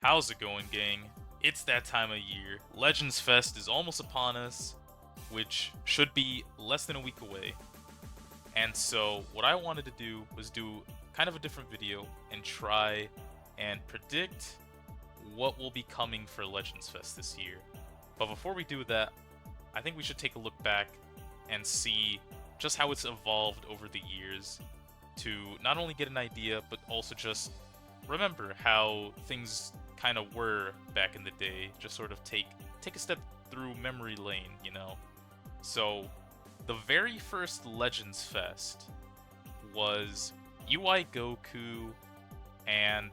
How's it going, gang? It's that time of year. Legends Fest is almost upon us, which should be less than a week away. And so, what I wanted to do was do kind of a different video and try and predict what will be coming for Legends Fest this year. But before we do that, I think we should take a look back and see just how it's evolved over the years to not only get an idea, but also just remember how things kind of were back in the day. Just sort of take a step through memory lane, you know. So, the very first Legends Fest was UI Goku and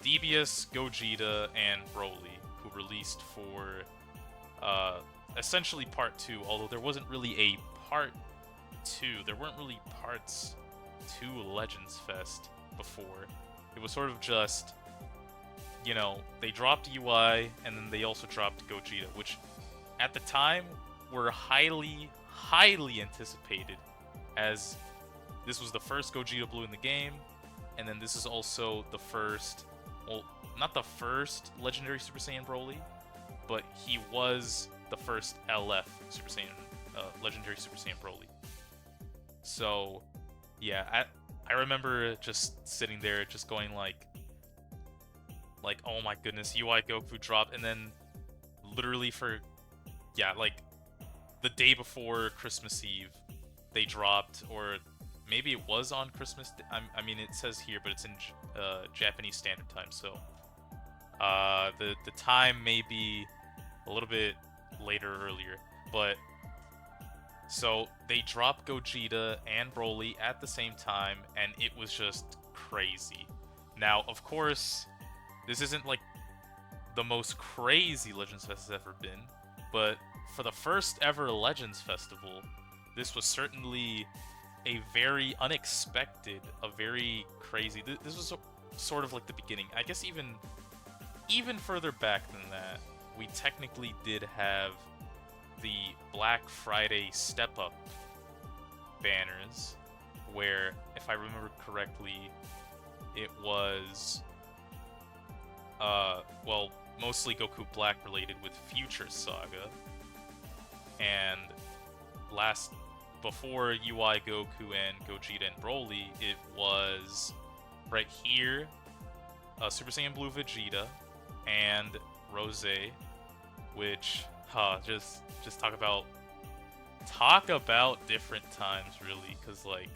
DBS Gogeta and Broly, who released for essentially part 2, although there wasn't really a part 2. There weren't really parts to Legends Fest before. It was sort of just, you know, they dropped UI and then they also dropped Gogeta, which at the time were highly anticipated, as this was the first Gogeta Blue in the game, and then this is also the first, well, not the first Legendary Super Saiyan Broly, but he was the first LF Super Saiyan, Legendary Super Saiyan Broly. So, yeah, I remember just sitting there, just going like, oh my goodness, UI Goku dropped, and then literally for, yeah, like the day before Christmas Eve, they dropped, or maybe it was on Christmas. I mean, it says here, but it's in Japanese Standard Time, so the time may be a little bit later, earlier, but so they dropped Gogeta and Broly at the same time, and it was just crazy. Now, of course, this isn't like the most crazy Legends Fest has ever been, but for the first ever Legends Festival, this was certainly a very unexpected, a very crazy. This was sort of like the beginning. I guess even further back than that, we technically did have the Black Friday Step Up banners, where, if I remember correctly, it was well, mostly Goku Black related with Future Saga, and before UI Goku and Gogeta and Broly, it was right here, Super Saiyan Blue Vegeta and Rose, which, just talk about different times, really, because like,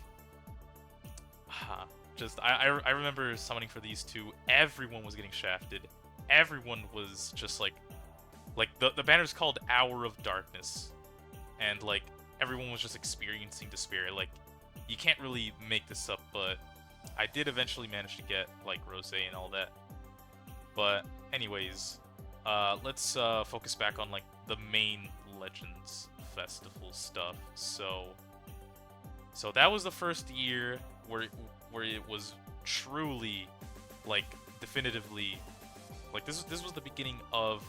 just I remember summoning for these two. Everyone was getting shafted. Everyone was just like the banner's called Hour of Darkness, and like everyone was just experiencing despair. Like, you can't really make this up, but I did eventually manage to get like Rose and all that. But anyways, let's focus back on like the main Legends Festival stuff. So that was the first year where it was truly, like, definitively, like, this was the beginning of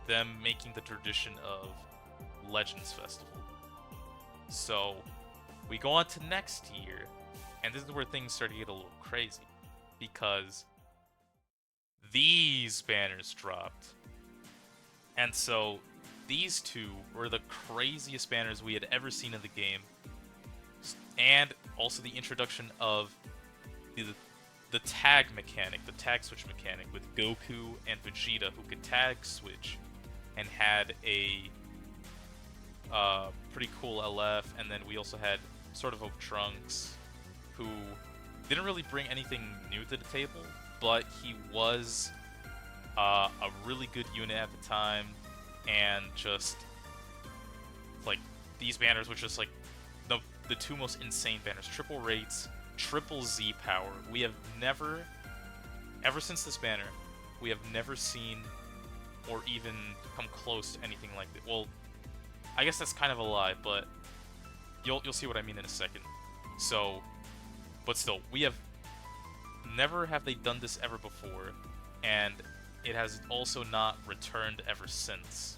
them making the tradition of Legends Festival. So we go on to next year, and this is where things start to get a little crazy, because these banners dropped. And so these two were the craziest banners we had ever seen in the game, and also the introduction of the tag mechanic, the tag switch mechanic, with Goku and Vegeta, who could tag switch and had a pretty cool LF. And then we also had sort of Trunks, who didn't really bring anything new to the table, but he was a really good unit at the time, and just like these banners were just like the two most insane banners. Triple rates, triple Z power. We have never, ever since this banner, we have never seen or even come close to anything like that. Well, I guess that's kind of a lie, but you'll see what I mean in a second. So, but still, we have never have they done this ever before, and it has also not returned ever since.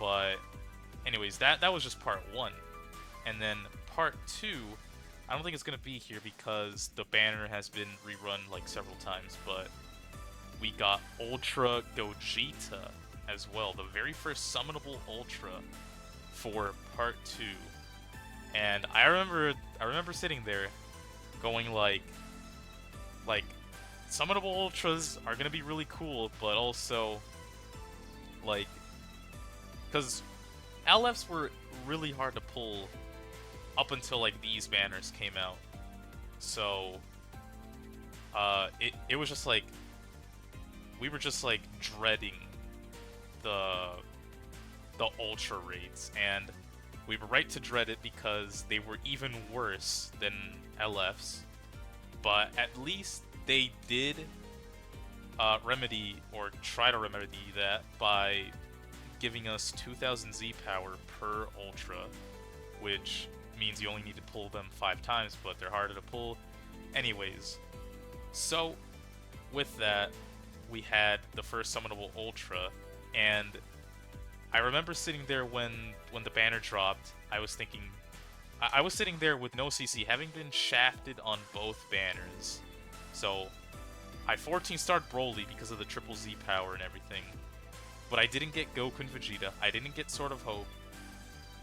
But anyways, that was just part 1. And then part 2, I don't think it's going to be here because the banner has been rerun like several times, but we got Ultra Gogeta as well, the very first summonable Ultra for Part 2. And I remember sitting there going like summonable ultras are gonna be really cool, but also like because LFs were really hard to pull up until like these banners came out. So it was just like we were just like dreading the ultra raids, and we were right to dread it because they were even worse than LFs. But at least they did remedy or try to remedy that by giving us 2000 Z power per ultra, which means you only need to pull them 5 times, but they're harder to pull anyways. So with that, we had the first summonable ultra, and I remember sitting there when the banner dropped. I was thinking, I was sitting there with no CC, having been shafted on both banners. So I 14-starred Broly because of the triple Z power and everything, but I didn't get Goku and Vegeta. I didn't get Sword of Hope.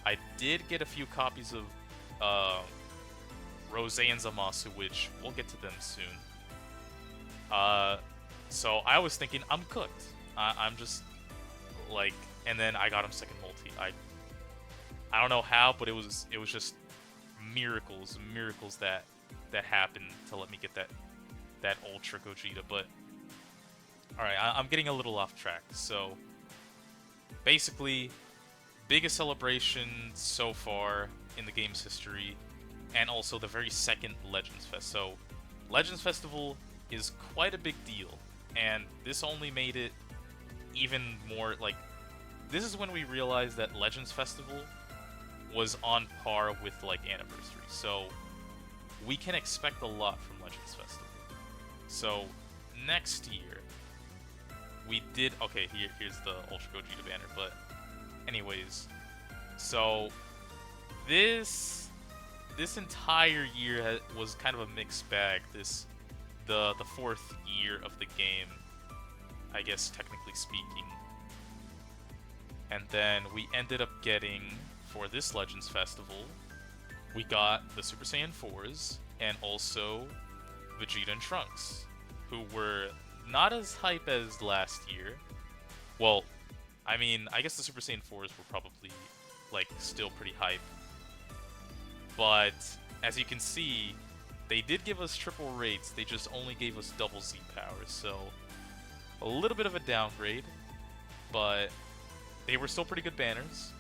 I did get a few copies of Rose and Zamasu, which we'll get to them soon. So I was thinking, I'm cooked. I'm just like, and then I got him second multi. I don't know how, but it was just miracles that happened to let me get that Ultra Gogeta. But alright, I'm getting a little off track. So basically, biggest celebration so far in the game's history, and also the very second Legends Fest. So Legends Festival is quite a big deal, and this only made it even more like, this is when we realized that Legends Festival was on par with like Anniversary. So we can expect a lot from Legends Festival. So next year we did, okay, here's the Ultra Gogeta banner, but anyways, so this entire year was kind of a mixed bag. The 4th year of the game, I guess technically speaking. And then we ended up getting, for this Legends Festival, we got the Super Saiyan 4s and also Vegeta and Trunks, who were not as hype as last year. Well, I mean, I guess the Super Saiyan 4s were probably like still pretty hype. But as you can see, they did give us triple rates, they just only gave us double Z powers, so a little bit of a downgrade, but they were still pretty good banners.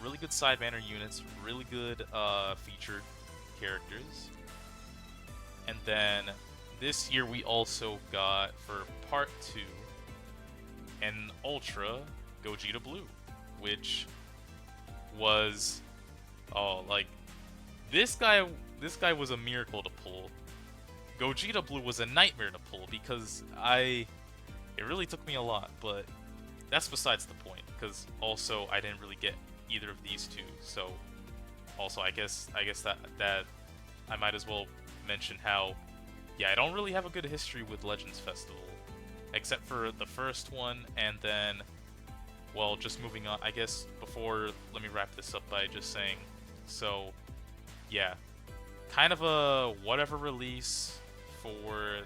Really good side banner units, really good featured characters. And then this year we also got, for Part 2, an Ultra Gogeta Blue, which was, oh, like, this guy was a miracle to pull. Gogeta Blue was a nightmare to pull because it really took me a lot, but that's besides the point, because also I didn't really get either of these two. So also I guess that I might as well mention how, yeah, I don't really have a good history with Legends Festival, except for the first one, and then, well, just moving on, I guess, before, let me wrap this up by just saying, so, yeah, kind of a whatever release for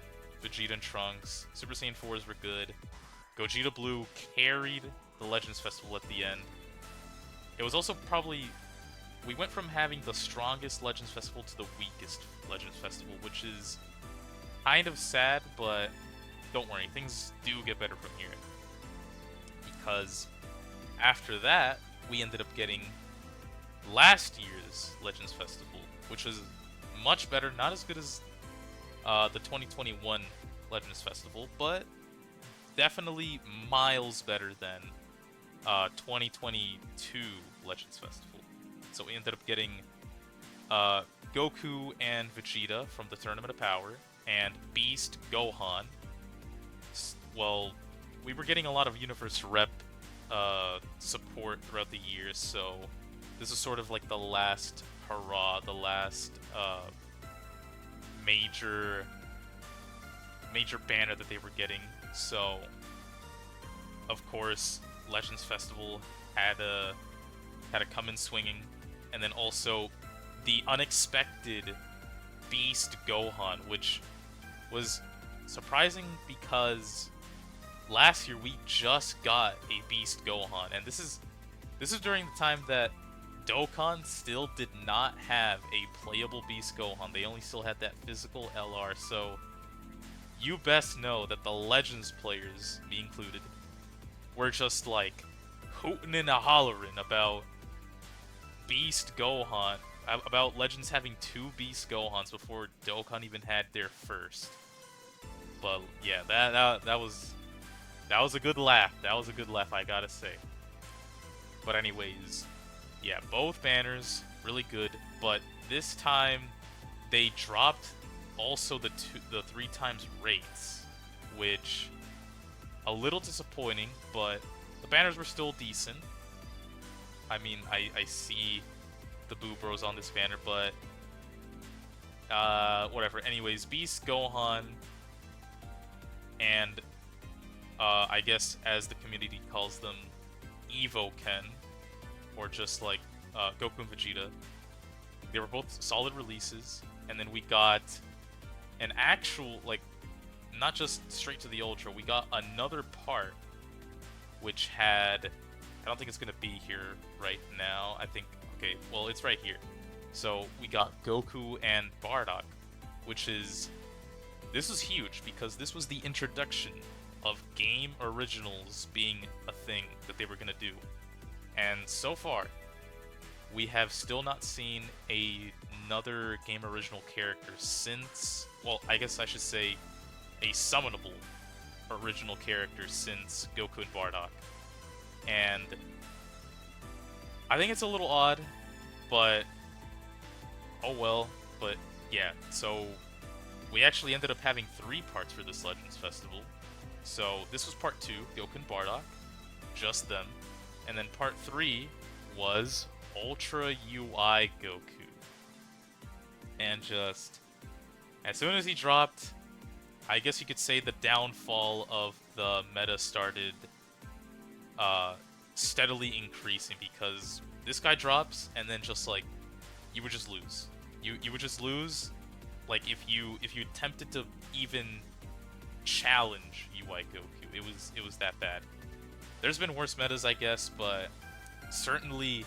Vegeta and Trunks. Super Saiyan 4s were good. Gogeta Blue carried the Legends Festival at the end. It was also probably, we went from having the strongest Legends Festival to the weakest Legends Festival, which is kind of sad, but don't worry, things do get better from here. Because after that, we ended up getting last year's Legends Festival, which was much better, not as good as the 2021 Legends Festival, but definitely miles better than 2022 Legends Festival. So we ended up getting Goku and Vegeta from the Tournament of Power, and Beast Gohan. Well, we were getting a lot of Universe Rep support throughout the years, so this is sort of like the last hurrah, the last major major banner that they were getting. So, of course, Legends Festival had to come in swinging, and then also the unexpected Beast Gohan, which was surprising because last year we just got a Beast Gohan, and this is during the time that Dokkan still did not have a playable Beast Gohan. They only still had that physical LR, so you best know that the Legends players, me included, were just like hooting and hollering about Beast Gohan, about Legends having 2 Beast Gohans before Dokkan even had their first. But yeah, that was a good laugh. That was a good laugh, I gotta say. But anyways, yeah, both banners really good. But this time they dropped also the 3 times rates, which a little disappointing. But the banners were still decent. I mean, I see the Boo Bros on this banner, but whatever. Anyways, Beast Gohan and I guess as the community calls them, Evo Ken, or just like Goku and Vegeta. They were both solid releases, and then we got an actual, like, not just straight to the Ultra, we got another part which had, I don't think it's going to be here right now, I think, okay, well, it's right here. So we got Goku and Bardock, which is, this was huge because this was the introduction of game originals being a thing that they were going to do. And so far, we have still not seen another game original character since, well, I guess I should say a summonable original character since Goku and Bardock. And I think it's a little odd, but oh well. But yeah, so we actually ended up having 3 parts for this Legends Festival. So this was part 2, Goku and Bardock, just them. And then part 3 was Ultra UI Goku. And just, as soon as he dropped, I guess you could say the downfall of the meta started steadily increasing, because this guy drops and then just like, you would just lose. You would just lose, like if you attempted to even challenge UI Goku. It was that bad. There's been worse metas, I guess, but certainly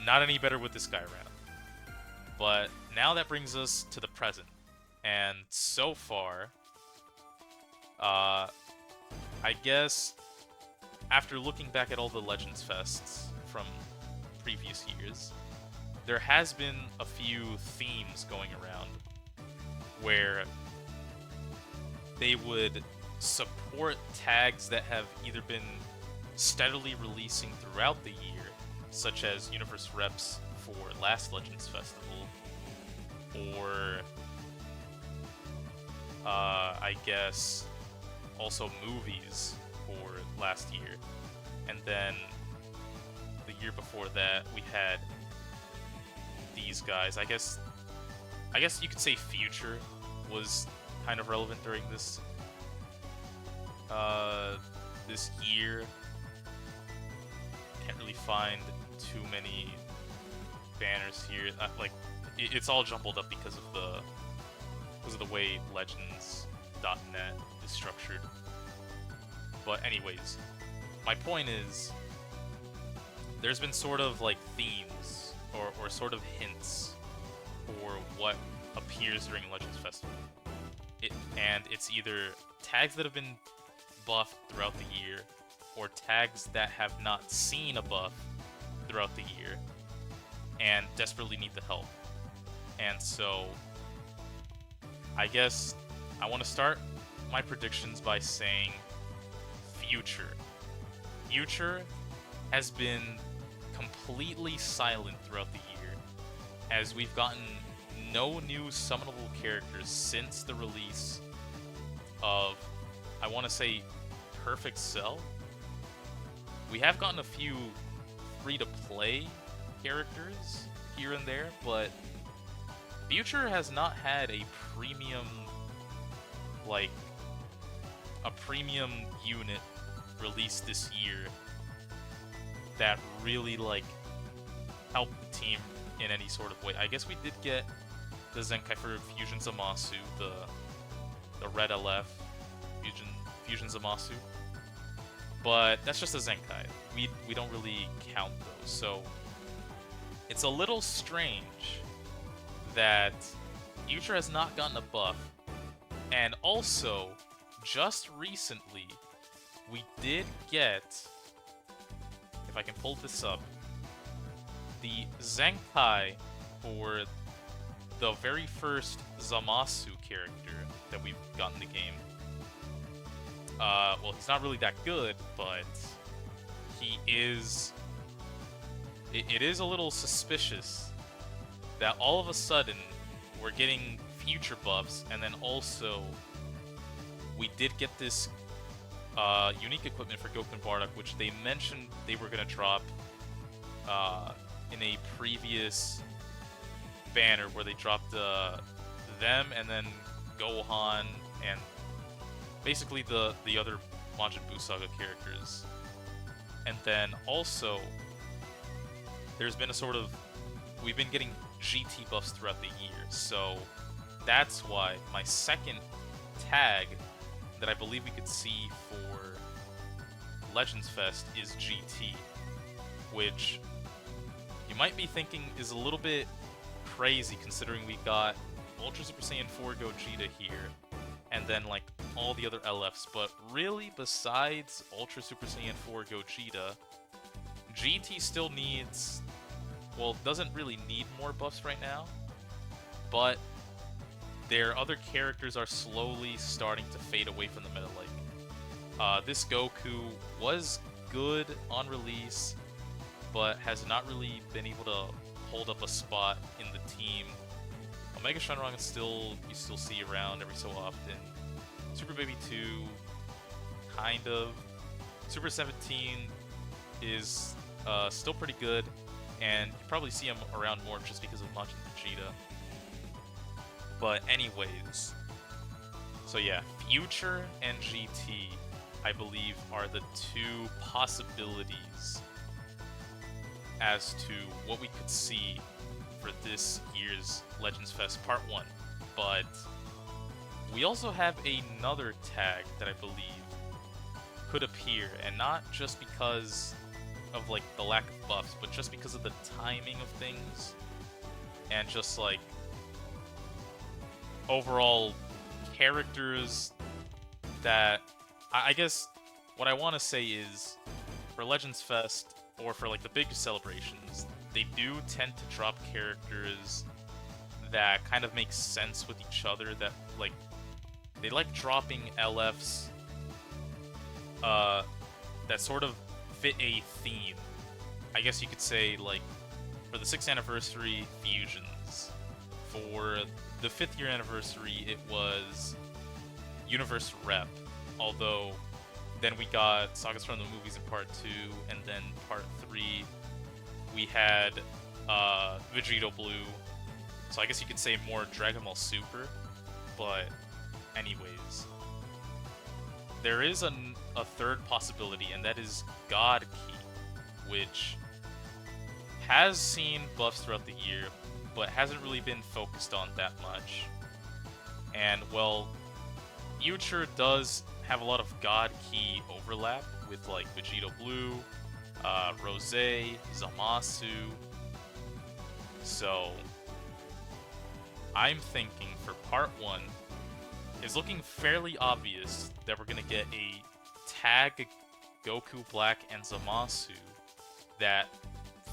not any better with this guy around. But now that brings us to the present. And so far, I guess after looking back at all the Legends Fests from previous years, there has been a few themes going around where they would support tags that have either been steadily releasing throughout the year, such as Universe Reps for last Legends Festival, or I guess also movies for last year. And then the year before that we had these guys. I guess you could say Future was kind of relevant during this this year. Can't really find too many banners here. Like it's all jumbled up because of the way Legends.net is structured. But anyways, my point is, there's been sort of like themes or sort of hints for what appears during Legends Festival. And it's either tags that have been buffed throughout the year, or tags that have not seen a buff throughout the year and desperately need the help. And so I guess I want to start my predictions by saying Future. Future has been completely silent throughout the year, as we've gotten no new summonable characters since the release of, I want to say, Perfect Cell. We have gotten a few free-to-play characters here and there, but Future has not had a premium, like, a premium unit released this year that really, like, helped the team in any sort of way. I guess we did get the Zenkai for Fusion Zamasu, the Red LF Fusion Zamasu. But that's just a Zenkai. We don't really count those. So it's a little strange that Future has not gotten a buff. And also, just recently, we did get, if I can pull this up, the Zenkai for the very first Zamasu character that we've gotten in the game. Well, he's not really that good, but he is... It is a little suspicious that all of a sudden we're getting future buffs, and then also we did get this unique equipment for Goku and Bardock, which they mentioned they were going to drop in a previous banner where they dropped them and then Gohan and basically the other Majin Buu Saga characters. And then also there's been a sort of, we've been getting GT buffs throughout the year, so that's why my second tag that I believe we could see for Legends Fest is GT, which you might be thinking is a little bit crazy considering we got Ultra Super Saiyan 4 Gogeta here, and then like all the other LFs, but really besides Ultra Super Saiyan 4 Gogeta, GT still needs, well, doesn't really need more buffs right now, but their other characters are slowly starting to fade away from the meta. Like, this Goku was good on release, but has not really been able to hold up a spot in the team. Omega Shenron is still, you still see around every so often. Super Baby 2, kind of. Super 17 is still pretty good, and you probably see him around more just because of Majin Vegeta. But anyways, so yeah, Future and GT, I believe, are the two possibilities as to what we could see for this year's Legends Fest Part 1. But we also have another tag that I believe could appear, and not just because of like the lack of buffs, but just because of the timing of things, and just like overall characters that I guess what I want to say is for Legends Fest or for like the big celebrations, they do tend to drop characters that kind of make sense with each other, that like they like dropping LFs that sort of fit a theme. I guess you could say, like, for the 6th anniversary fusions, for the 5th year anniversary it was Universe Rep, although then we got Sagas from the Movies in Part 2, and then Part 3 we had Vegito Blue, so I guess you could say more Dragon Ball Super. But anyways, there is a third possibility, and that is God Key, which has seen buffs throughout the year, but hasn't really been focused on that much. And, well, Future does have a lot of God Key overlap with, like, Vegito Blue, Rose, Zamasu. So, I'm thinking for Part 1, it's looking fairly obvious that we're gonna get a tag Goku Black and Zamasu that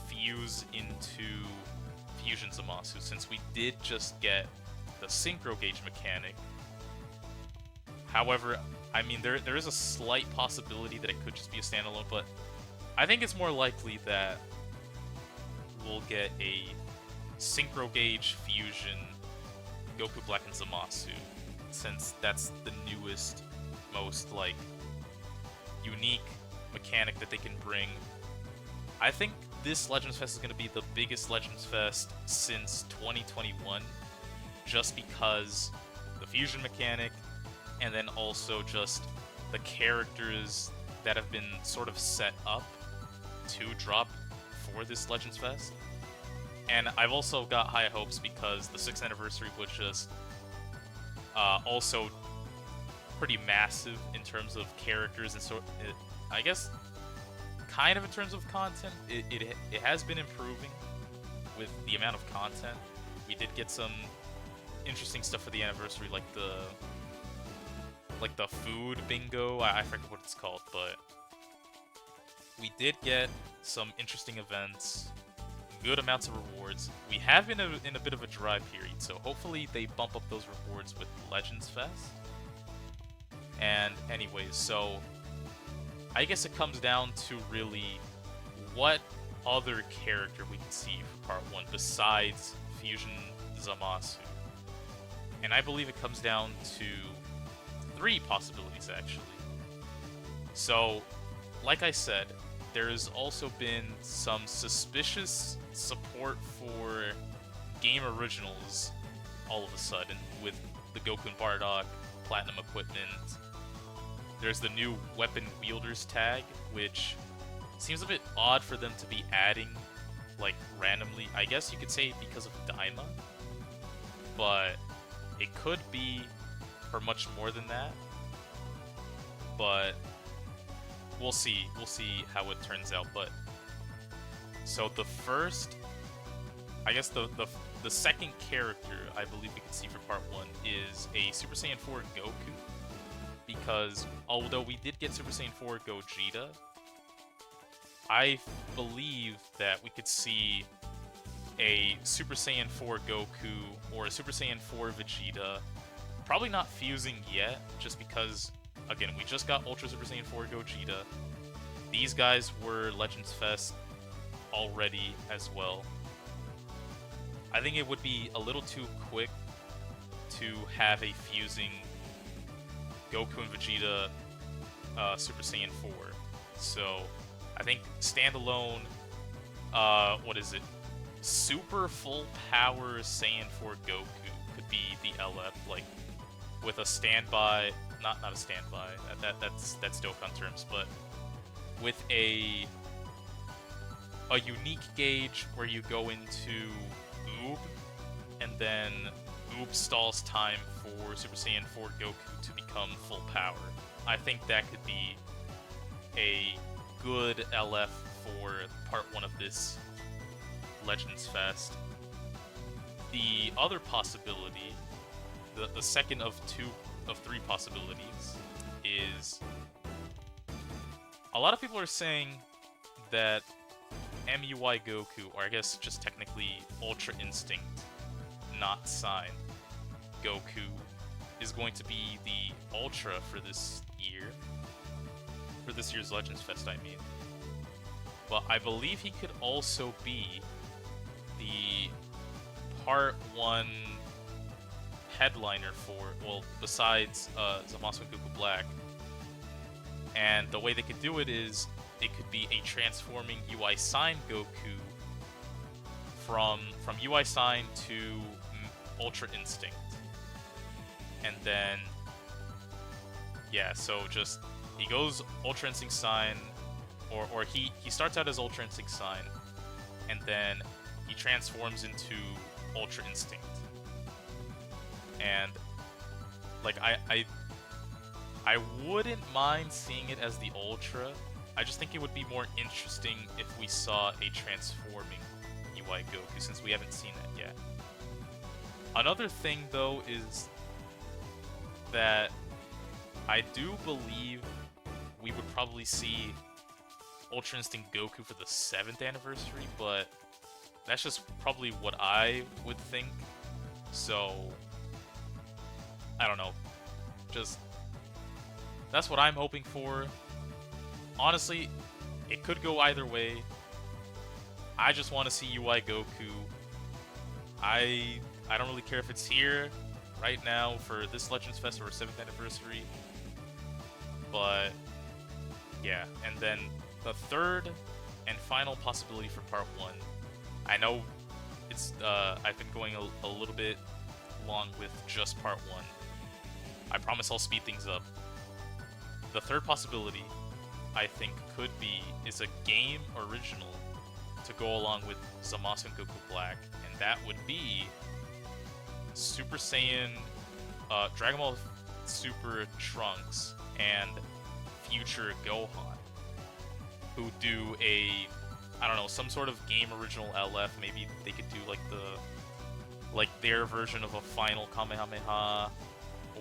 fuse into Fusion Zamasu, since we did just get the Synchro Gauge mechanic. However, I mean, there is a slight possibility that it could just be a standalone, but I think it's more likely that we'll get a Synchro Gauge Fusion Goku Black and Zamasu, since that's the newest, most, like, unique mechanic that they can bring. I think this Legends Fest is going to be the biggest Legends Fest since 2021, just because the fusion mechanic, and then also just the characters that have been sort of set up to drop for this Legends Fest. And I've also got high hopes because the 6th anniversary was just also pretty massive in terms of characters and so I guess kind of in terms of content. It has been improving with the amount of content. We did get some interesting stuff for the anniversary, like the food bingo. I forget what it's called, but we did get some interesting events, good amounts of rewards. We have been in a bit of a dry period, so hopefully they bump up those rewards with Legends Fest. And anyways, so I guess it comes down to really what other character we can see for part 1 besides Fusion Zamasu. And I believe it comes down to 3 possibilities, actually. So, like I said, there's also been some suspicious support for game originals all of a sudden with the Goku and Bardock Platinum equipment. There's the new Weapon Wielders tag, which seems a bit odd for them to be adding, like, randomly. I guess you could say because of Daima, but it could be for much more than that. But we'll see. We'll see how it turns out. But so the first, I guess the second character I believe we can see for part 1 is a Super Saiyan 4 Goku. Because although we did get Super Saiyan 4 Gogeta, I believe that we could see a Super Saiyan 4 Goku or a Super Saiyan 4 Vegeta. Probably not fusing yet, just because, again, we just got Ultra Super Saiyan 4 Gogeta. These guys were Legends Fest already as well. I think it would be a little too quick to have a fusing Goku and Vegeta Super Saiyan 4. So I think standalone, what is it? Super full power Saiyan 4 Goku could be the LF, like with a standby, not a standby. That's Dokkan terms, but with a unique gauge where you go into Oob, and then Oob stalls time for Super Saiyan 4 Goku to become full power. I think that could be a good LF for part 1 of this Legends Fest. The other possibility, the second of 3 possibilities, is a lot of people are saying that MUI Goku, or I guess just technically Ultra Instinct, not Sign Goku, is going to be the Ultra for this year. For this year's Legends Fest, I mean. But I believe he could also be the Part 1 headliner for, well, besides Zamasu and Goku Black. And the way they could do it is, it could be a transforming UI Sign Goku from UI Sign to Ultra Instinct. And then, yeah, so just, he goes Ultra Instinct Sign, or he starts out as Ultra Instinct Sign, and then he transforms into Ultra Instinct. And, like, I wouldn't mind seeing it as the Ultra. I just think it would be more interesting if we saw a transforming UI Goku, since we haven't seen that yet. Another thing, though, is that I do believe we would probably see Ultra Instinct Goku for the 7th anniversary, but that's just probably what I would think. So, I don't know. Just, that's what I'm hoping for. Honestly, it could go either way. I just want to see UI Goku. I don't really care if it's here right now for this Legends Fest or 7th anniversary. But yeah, and then the third and final possibility for part 1. I know it's I've been going a little bit long with just part 1. I promise I'll speed things up. the third possibility I think could be is a game original to go along with Zamasu and Goku Black, and that would be Super Saiyan, Dragon Ball Super Trunks and Future Gohan, who do I don't know, some sort of game original LF. Maybe they could do like their version of a final Kamehameha,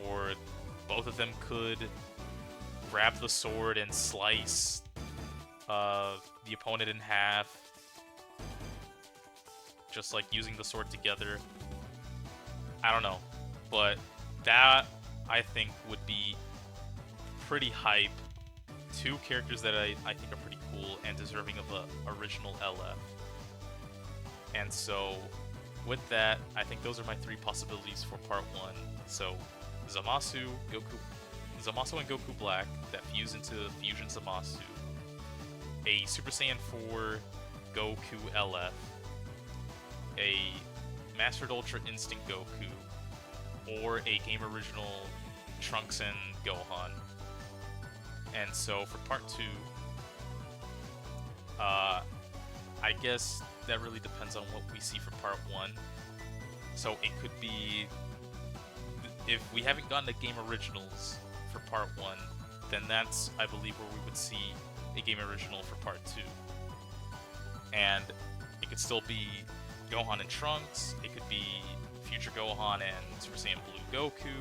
or both of them could grab the sword and slice the opponent in half, just like using the sword together. I don't know, but that I think would be pretty hype. Two characters that I think are pretty cool and deserving of a original LF. And so, with that, I think those are my three possibilities for part 1. So, Zamasu and Goku Black that fuse into Fusion Zamasu, a Super Saiyan 4 Goku LF, a Mastered Ultra Instinct Goku, or a game original Trunks and Gohan. And so for part 2, I guess that really depends on what we see for part 1. So it could be, if we haven't gotten the game originals for part 1, then that's, I believe, where we would see a game original for part 2. And it could still be Gohan and Trunks, it could be Future Gohan and Super Saiyan Blue Goku,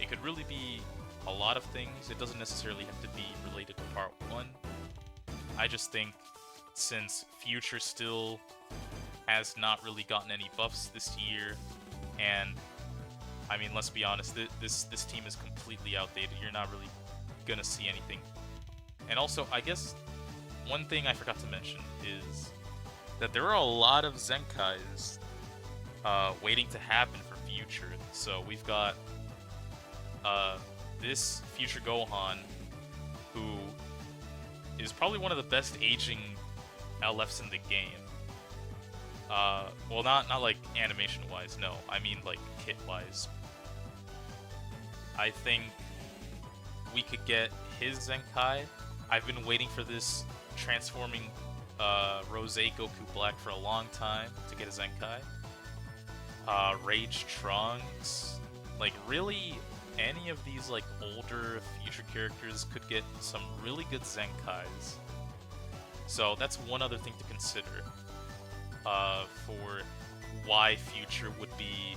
it could really be a lot of things. It doesn't necessarily have to be related to part 1. I just think since Future still has not really gotten any buffs this year, and I mean, let's be honest, this team is completely outdated. You're not really gonna see anything. And also, I guess one thing I forgot to mention is that there are a lot of Zenkais waiting to happen for Future. So we've got this Future Gohan, who is probably one of the best aging LFs in the game. Well, not like animation-wise, no. I mean like kit-wise. I think we could get his Zenkai. I've been waiting for this transforming Rose Goku Black for a long time to get a Zenkai. Rage Trunks. Like, really, any of these like older Future characters could get some really good Zenkais. So that's one other thing to consider for why Future would be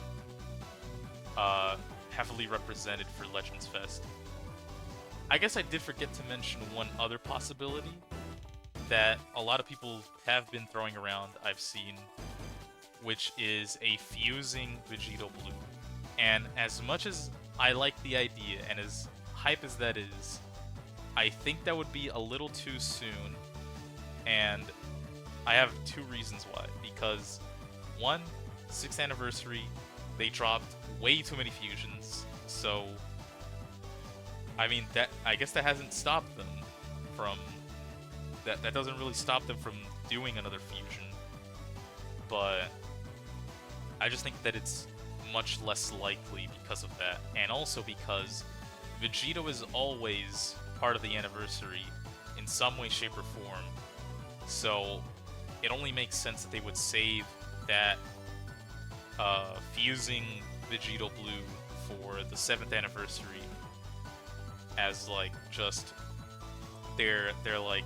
heavily represented for Legends Fest. I guess I did forget to mention one other possibility that a lot of people have been throwing around, I've seen, which is a fusing Vegito Blue. And as much as I like the idea, and as hype as that is, I think that would be a little too soon, and I have two reasons why. Because, one, 6th anniversary, they dropped way too many fusions, so I mean, I guess that hasn't stopped them from... That doesn't really stop them from doing another fusion. But I just think that it's much less likely because of that. And also because Vegito is always part of the anniversary in some way, shape, or form. So it only makes sense that they would save that fusing Vegito Blue for the 7th anniversary as like just their like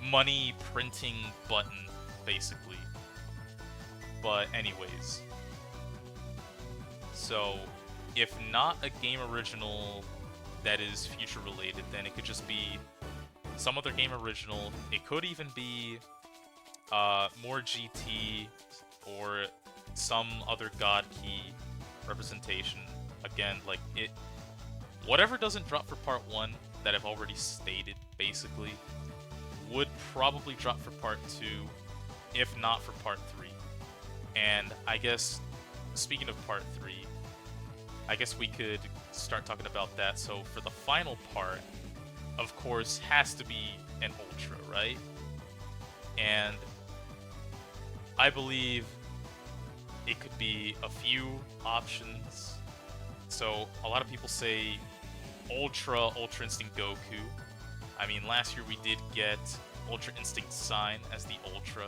money printing button, basically. But anyways, so if not a game original that is Future related, then it could just be some other game original. It could even be more GT or some other God Key representation. Again, like whatever doesn't drop for part 1 that I've already stated, basically, would probably drop for part 2, if not for part 3. And I guess, speaking of part 3, I guess we could start talking about that. So for the final part, of course, has to be an Ultra, right? And I believe it could be a few options. So a lot of people say Ultra Instinct Goku. I mean, last year we did get Ultra Instinct Sign as the Ultra.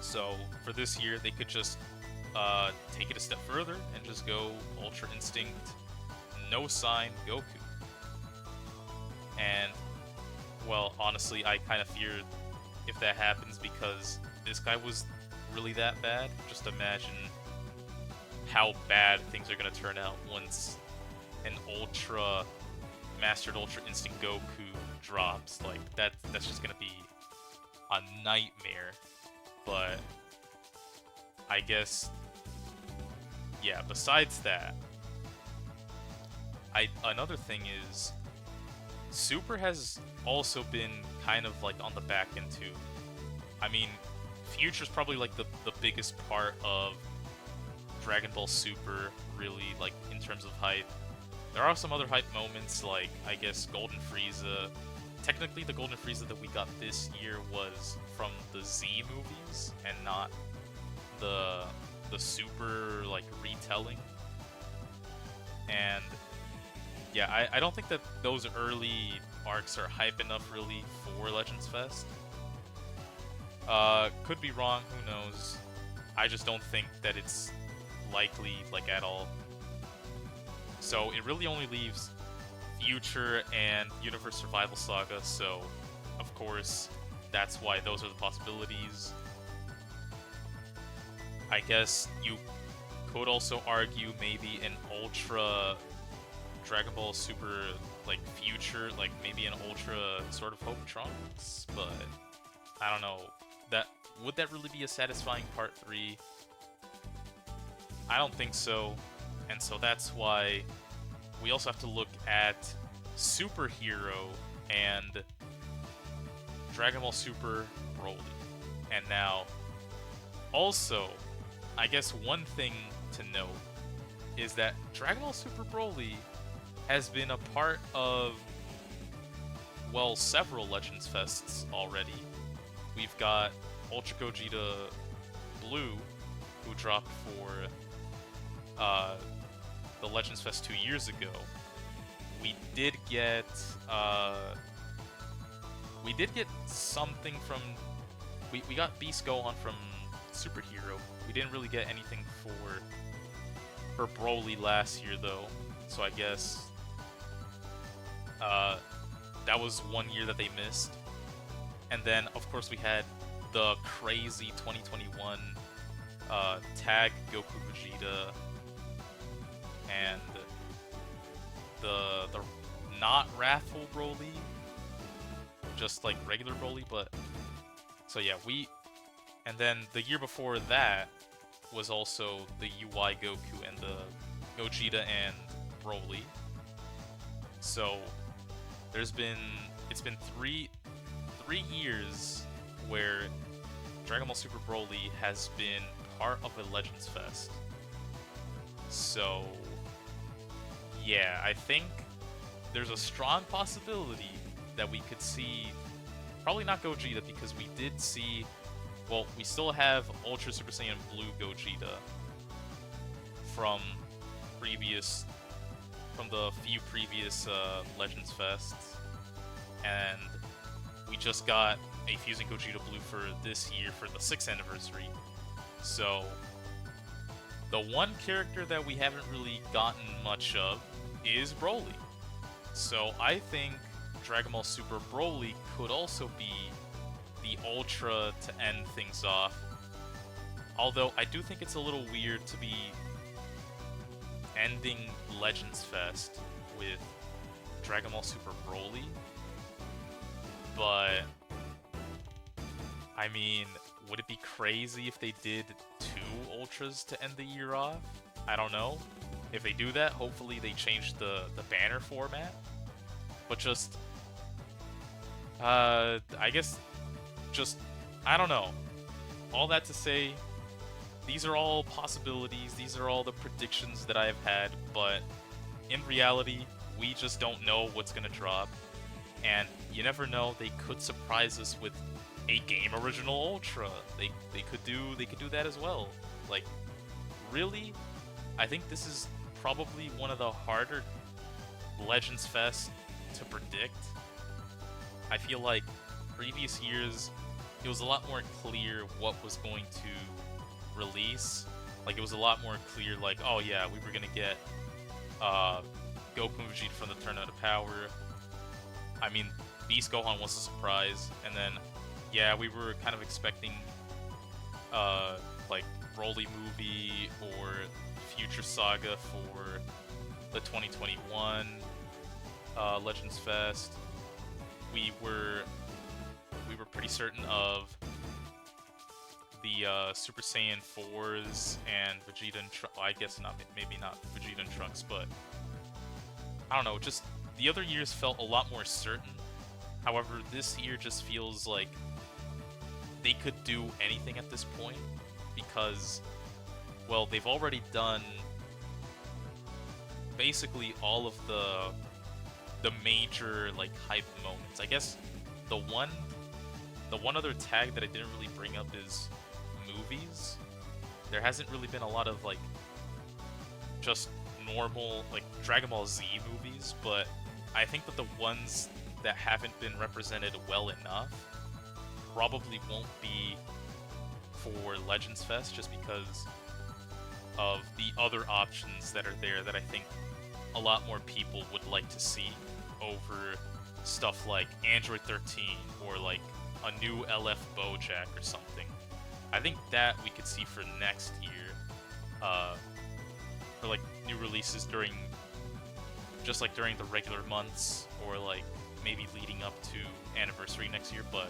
So for this year, they could just take it a step further and just go Ultra Instinct, no Sign, Goku. And, well, honestly, I kind of feared if that happens because this guy was really that bad. Just imagine how bad things are going to turn out once an Mastered Ultra Instinct Goku drops. Like, that's just going to be a nightmare. But I guess, yeah, besides that, another thing is Super has also been kind of like on the back end too. I mean, Future's probably like the biggest part of Dragon Ball Super, really, like in terms of hype. There are some other hype moments, like I guess Golden Frieza. Technically, the Golden Frieza that we got this year was from the Z movies and not the Super like retelling. And yeah, I don't think that those early arcs are hype enough really for Legends Fest. Could be wrong, who knows. I just don't think that it's likely, like, at all. So it really only leaves Future and Universe Survival Saga, so of course that's why those are the possibilities. I guess you could also argue maybe an Ultra Dragon Ball Super, like, Future, like maybe an Ultra Sword of Hope Trunks, but I don't know. Would that really be a satisfying Part 3? I don't think so, and so that's why we also have to look at Superhero and Dragon Ball Super Broly. And now, also, I guess one thing to note is that Dragon Ball Super Broly has been a part of, well, several Legends Fests already. We've got Ultra Gogeta Blue, who dropped for the Legends Fest 2 years ago. We did get something from we got Beast Gohan from Superhero. We didn't really get anything for Broly last year though, so I guess that was one year that they missed. And then of course we had the crazy 2021 tag Goku Vegeta and the not Wrathful Broly, just like regular Broly. But so yeah, and then the year before that was also the UI Goku and the Gogeta and Broly. So it's been three years where Dragon Ball Super Broly has been part of a Legends Fest. So yeah, I think there's a strong possibility that we could see, probably not Gogeta, because we did see, well, we still have Ultra Super Saiyan Blue Gogeta from the few previous Legends Fests, and we just got a Fusing Gogeta Blue for this year for the 6th anniversary. So the one character that we haven't really gotten much of is Broly. So I think Dragon Ball Super Broly could also be the Ultra to end things off. Although I do think it's a little weird to be ending Legends Fest with Dragon Ball Super Broly. But I mean, would it be crazy if they did 2 Ultras to end the year off? I don't know. If they do that, hopefully they change the banner format. But just, I guess, I don't know. All that to say, these are all possibilities, these are all the predictions that I have had, but in reality, we just don't know what's gonna drop. And you never know, they could surprise us with a game original Ultra. They could do that as well. Like, really, I think this is probably one of the harder Legends Fest to predict. I feel like previous years, it was a lot more clear what was going to release. Like, it was a lot more clear, like, oh yeah, we were gonna get Goku and Vegeta from the Tournament of Power. I mean, Beast Gohan was a surprise, and then, yeah, we were kind of expecting, like, Broly movie or Future Saga for the 2021 Legends Fest. We were pretty certain of the Super Saiyan 4s and Vegeta and Trunks. Well, I guess not, maybe not Vegeta and Trunks, but I don't know, just the other years felt a lot more certain. However, this year just feels like they could do anything at this point because, well, they've already done basically all of the major, like, hype moments. I guess the one other tag that I didn't really bring up is movies. There hasn't really been a lot of, like, just normal, like, Dragon Ball Z movies, but I think that the ones that haven't been represented well enough probably won't be for Legends Fest, just because of the other options that are there that I think a lot more people would like to see over stuff like Android 13 or like a new LF Bojack or something. I think that we could see for next year, for like new releases during, just like during the regular months, or like maybe leading up to Anniversary next year, but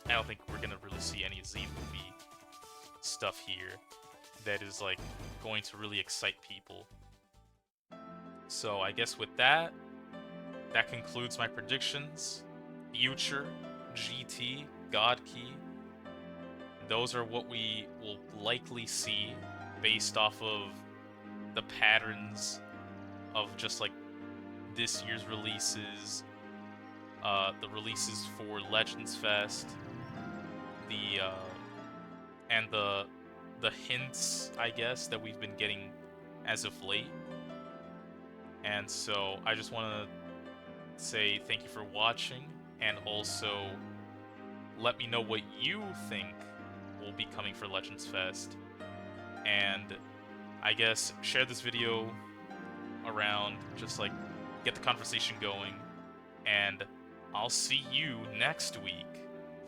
I don't think we're gonna really see any Z movie stuff here that is like going to really excite people. So I guess with that, that concludes my predictions. Future, GT, God Key, those are what we will likely see based off of the patterns of just like this year's releases, the releases for Legends Fest, and the hints, I guess, that we've been getting as of late. And so I just want to say thank you for watching, and also let me know what you think will be coming for Legends Fest. And I guess share this video around, just like get the conversation going. And I'll see you next week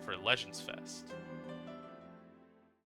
for Legends Fest.